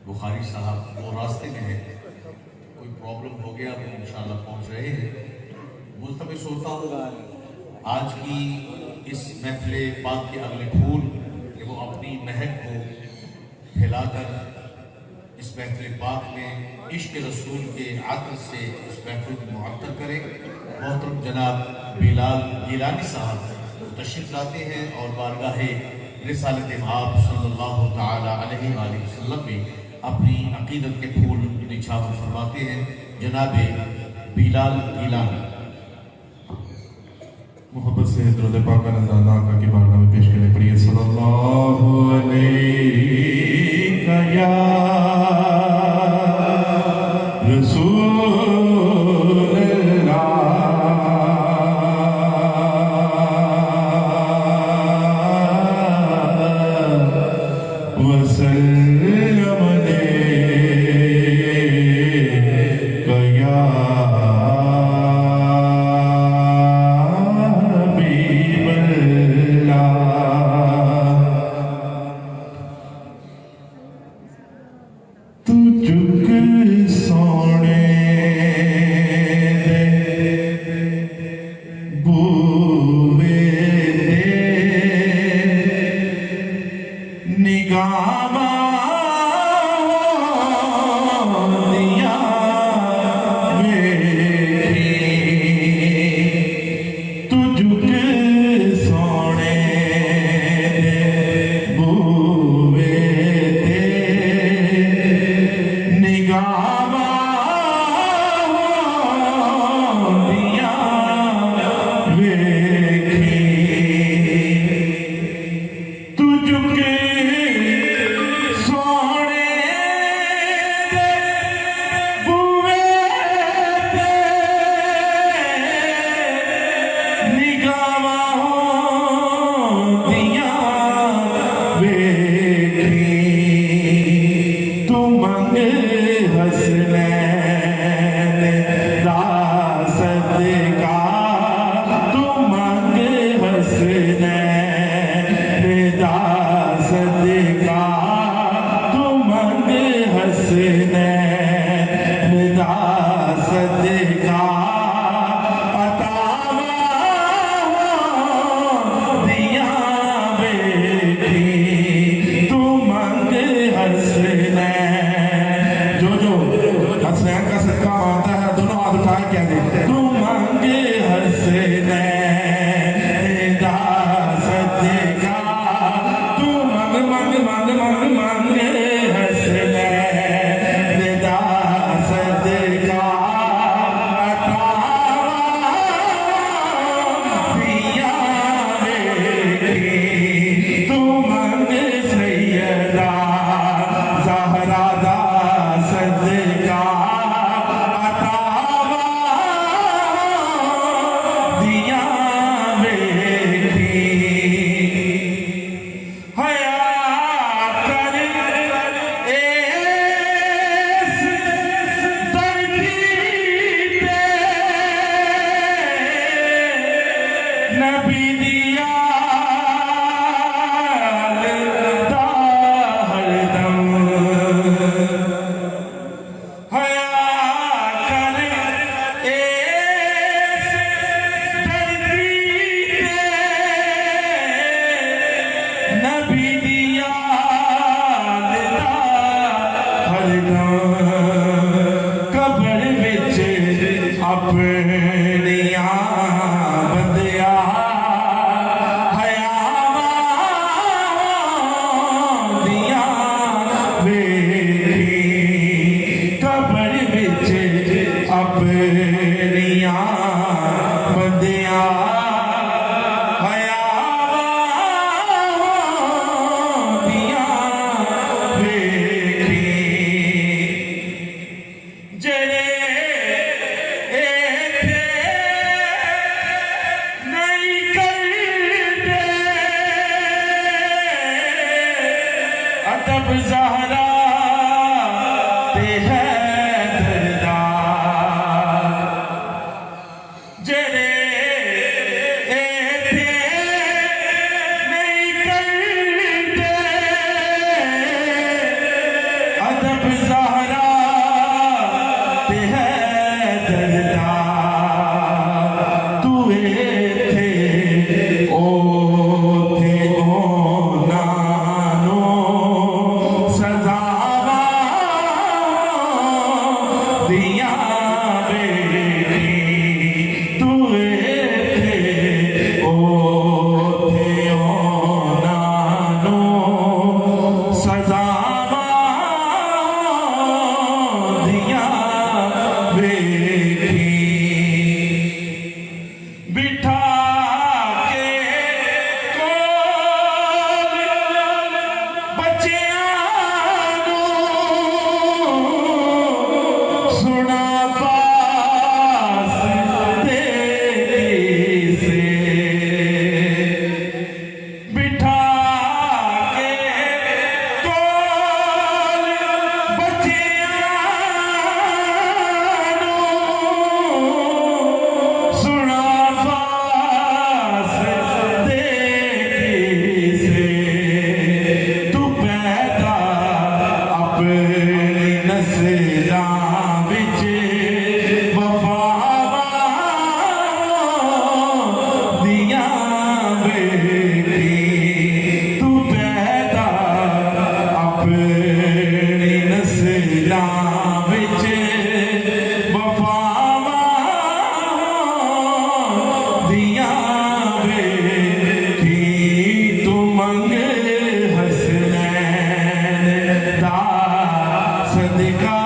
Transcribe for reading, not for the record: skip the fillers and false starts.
बुखारी साहब वो रास्ते में है, कोई प्रॉब्लम हो गया, वो इंशाल्लाह पहुंच रहे हैं। मुल्तमिस होता हूँ आज की इस महफिल पाक के अगले फूल कि वो अपनी महक को फैलाकर इस महफिल पाक में इश्क रसूल के आतर से इस महफिल को मुअत्तर करें। मोहतरम जनाब बिलाल गिलानी साहब तशरीफ लाते हैं और बारगाहे रिसालत आब सल्लल्लाहु तआला अलैहि वसल्लम में अपनी अकीदत के फूल निछावर फरमाते हैं। जनाब बिलाल गिलानी मोहब्बत से दुरूद पाक का नज़राना आका की बारगाह में पेश करें। पढ़िए सल्लल्लाहु अलैका या अदब ज़हरा ते है दर्दा तू थे ओ थे ओ नानो सजावा दिया बेटी तू थे ओ थे ओ नानो सजावा दिया बेटी बिठा के कोल बच्चियां सुना पास दे से बिठा के कोल बच्चियां सुना पास दे से तू पैदा अपनी नस्लां विच वफावां दिया बेटी तू पैदा अपनी नस्लां विच वफावां दिया बेटी तू मंग हसनैन दा सदका